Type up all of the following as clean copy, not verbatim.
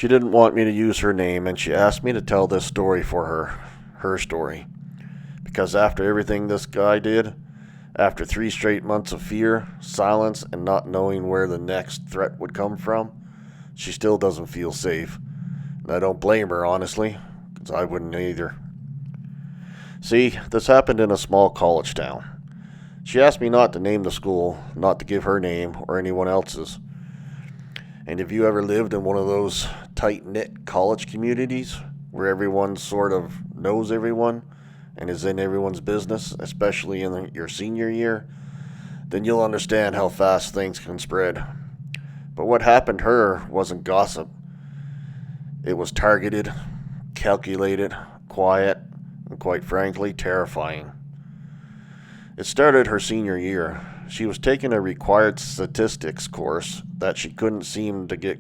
She didn't want me to use her name, and she asked me to tell this story for her story. Because after everything this guy did, after 3 straight months of fear, silence, and not knowing where the next threat would come from, she still doesn't feel safe. And I don't blame her, honestly, because I wouldn't either. See, this happened in a small college town. She asked me not to name the school, not to give her name or anyone else's. And have you ever lived in one of those tight-knit college communities where everyone sort of knows everyone and is in everyone's business, especially in your senior year, then you'll understand how fast things can spread. But what happened to her wasn't gossip. It was targeted, calculated, quiet, and quite frankly, terrifying. It started her senior year. She was taking a required statistics course that she couldn't seem to get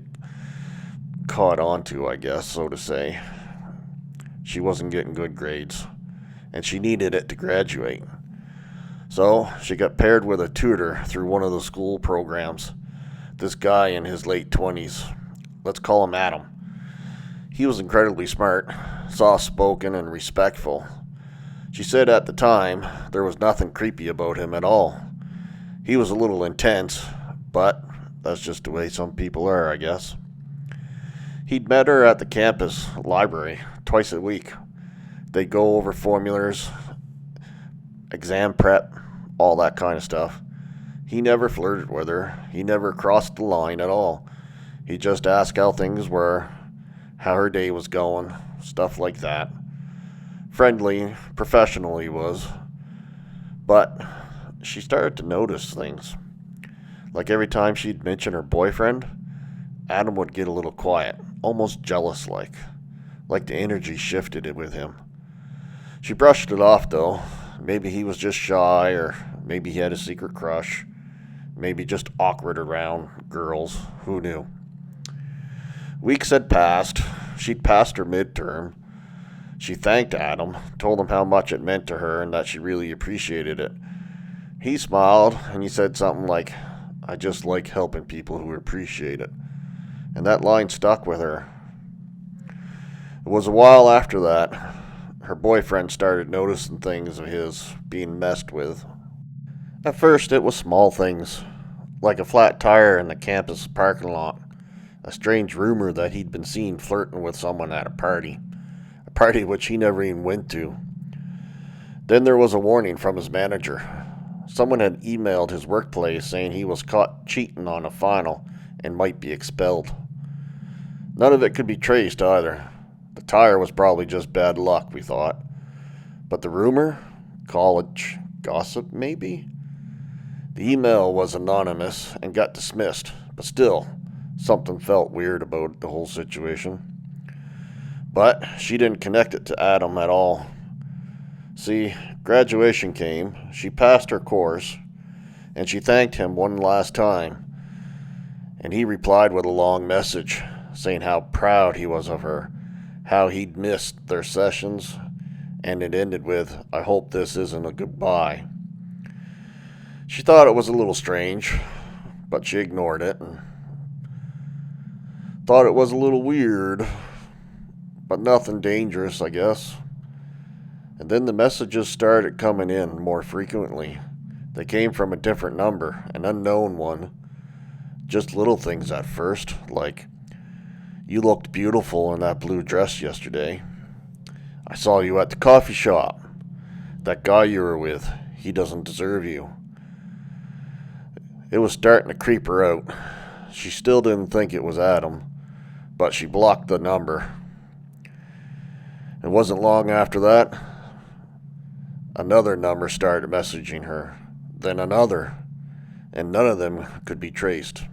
caught onto, I guess, so to say. She wasn't getting good grades, and she needed it to graduate. So she got paired with a tutor through one of the school programs. This guy in his late 20s. Let's call him Adam. He was incredibly smart, soft-spoken, and respectful. She said at the time there was nothing creepy about him at all. He was a little intense, but that's just the way some people are, I guess. He'd met her at the campus library twice a week. They'd go over formulas, exam prep, all that kind of stuff. He never flirted with her. He never crossed the line at all. He just asked how things were, how her day was going, stuff like that. Friendly, professional he was. But she started to notice things. Like every time she'd mention her boyfriend, Adam would get a little quiet, almost jealous-like. Like the energy shifted with him. She brushed it off, though. Maybe he was just shy, or maybe he had a secret crush. Maybe just awkward around girls. Who knew? Weeks had passed. She'd passed her midterm. She thanked Adam, told him how much it meant to her and that she really appreciated it. He smiled, and he said something like, "I just like helping people who appreciate it." And that line stuck with her. It was a while after that. Her boyfriend started noticing things of his being messed with. At first, it was small things, like a flat tire in the campus parking lot, a strange rumor that he'd been seen flirting with someone at a party which he never even went to. Then there was a warning from his manager. Someone had emailed his workplace saying he was caught cheating on a final and might be expelled. None of it could be traced either. The tire was probably just bad luck, we thought. But the rumor? College gossip, maybe? The email was anonymous and got dismissed, but still, something felt weird about the whole situation. But she didn't connect it to Adam at all. See, graduation came, she passed her course, and she thanked him one last time. And he replied with a long message, saying how proud he was of her, how he'd missed their sessions, and it ended with, "I hope this isn't a goodbye." She thought it was a little strange, but she ignored it and thought it was a little weird, but nothing dangerous, I guess. And then the messages started coming in more frequently. They came from a different number, an unknown one. Just little things at first, like, "You looked beautiful in that blue dress yesterday. I saw you at the coffee shop. That guy you were with, he doesn't deserve you." It was starting to creep her out. She still didn't think it was Adam, but she blocked the number. It wasn't long after that, another number started messaging her, then another, and none of them could be traced.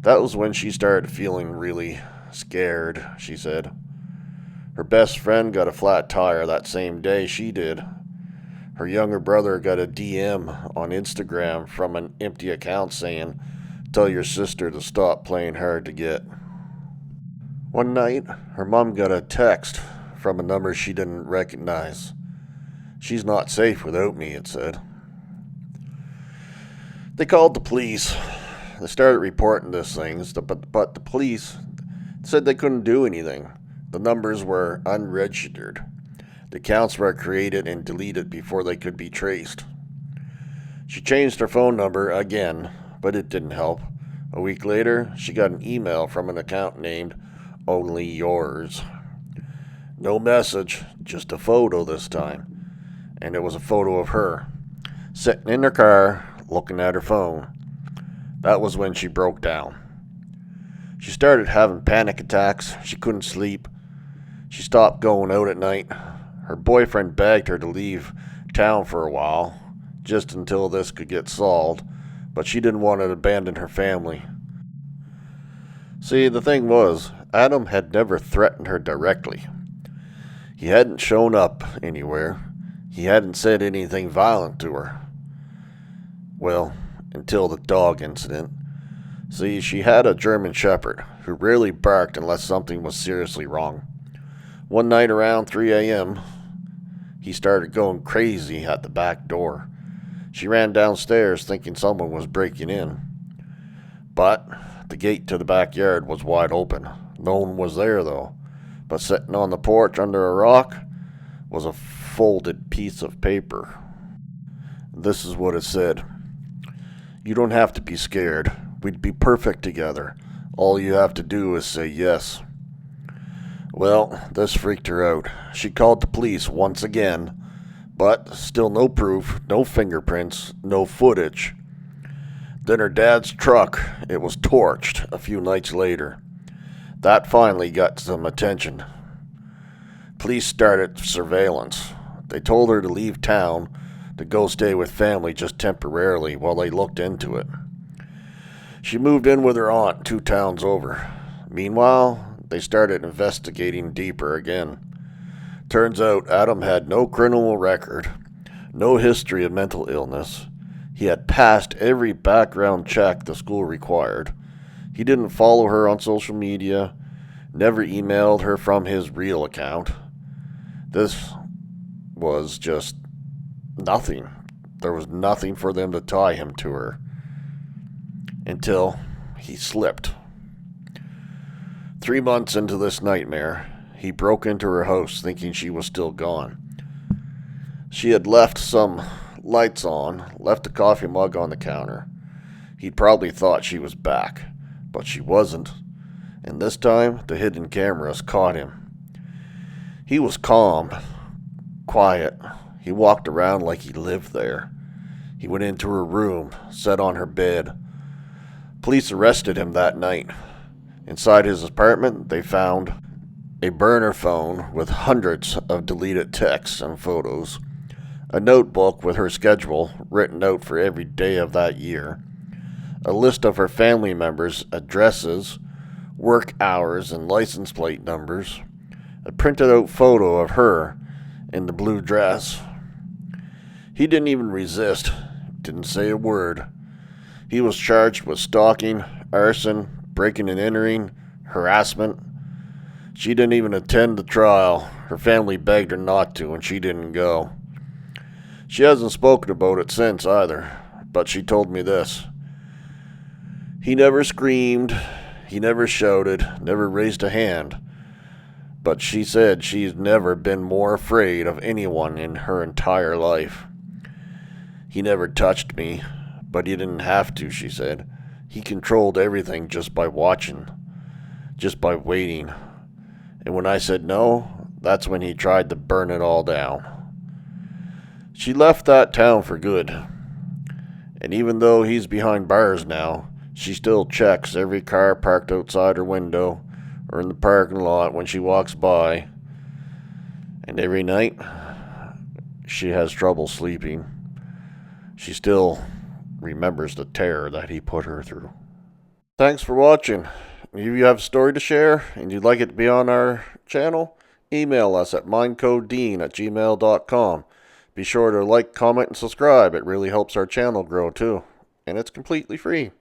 That was when she started feeling really scared, she said. Her best friend got a flat tire that same day she did. Her younger brother got a DM on Instagram from an empty account saying, "Tell your sister to stop playing hard to get." One night, her mom got a text from a number she didn't recognize. "She's not safe without me," it said. They called the police. They started reporting these things, but the police, Said they couldn't do anything. The numbers were unregistered. The accounts were created and deleted before they could be traced. She changed her phone number again, but it didn't help. A week later, she got an email from an account named Only Yours. No message, just a photo this time. And it was a photo of her, sitting in her car, looking at her phone. That was when she broke down. She started having panic attacks. She couldn't sleep. She stopped going out at night. Her boyfriend begged her to leave town for a while, just until this could get solved, but she didn't want to abandon her family. See, the thing was, Adam had never threatened her directly. He hadn't shown up anywhere. He hadn't said anything violent to her. Well, until the dog incident. See, she had a German Shepherd who rarely barked unless something was seriously wrong. One night around 3 a.m., he started going crazy at the back door. She ran downstairs thinking someone was breaking in. But the gate to the backyard was wide open. No one was there, though. But sitting on the porch under a rock was a folded piece of paper. This is what it said. "You don't have to be scared. We'd be perfect together. All you have to do is say yes." Well, this freaked her out. She called the police once again, but still no proof, no fingerprints, no footage. Then her dad's truck, it was torched a few nights later. That finally got some attention. Police started surveillance. They told her to leave town, to go stay with family just temporarily while they looked into it. She moved in with her aunt 2 towns over. Meanwhile, they started investigating deeper again. Turns out Adam had no criminal record, no history of mental illness. He had passed every background check the school required. He didn't follow her on social media, never emailed her from his real account. This was just nothing. There was nothing for them to tie him to her. Until he slipped. 3 months into this nightmare, he broke into her house thinking she was still gone. She had left some lights on, left a coffee mug on the counter. He'd probably thought she was back, but she wasn't. And this time, the hidden cameras caught him. He was calm, quiet. He walked around like he lived there. He went into her room, sat on her bed. Police arrested him that night. Inside his apartment, they found a burner phone with hundreds of deleted texts and photos, a notebook with her schedule written out for every day of that year, a list of her family members' addresses, work hours, and license plate numbers, a printed out photo of her in the blue dress. He didn't even resist, didn't say a word. He was charged with stalking, arson, breaking and entering, harassment. She didn't even attend the trial. Her family begged her not to, and she didn't go. She hasn't spoken about it since either, but she told me this. He never screamed, he never shouted, never raised a hand, but she said she's never been more afraid of anyone in her entire life. He never touched me, but he didn't have to, she said. He controlled everything just by watching, just by waiting. And when I said no, that's when he tried to burn it all down. She left that town for good. And even though he's behind bars now, she still checks every car parked outside her window or in the parking lot when she walks by. And every night, she has trouble sleeping. She still remembers the terror that he put her through. Thanks for watching. If you have a story to share and you'd like it to be on our channel, email us at mindcodedean@gmail.com. Be sure to like, comment, and subscribe. It really helps our channel grow too. And it's completely free.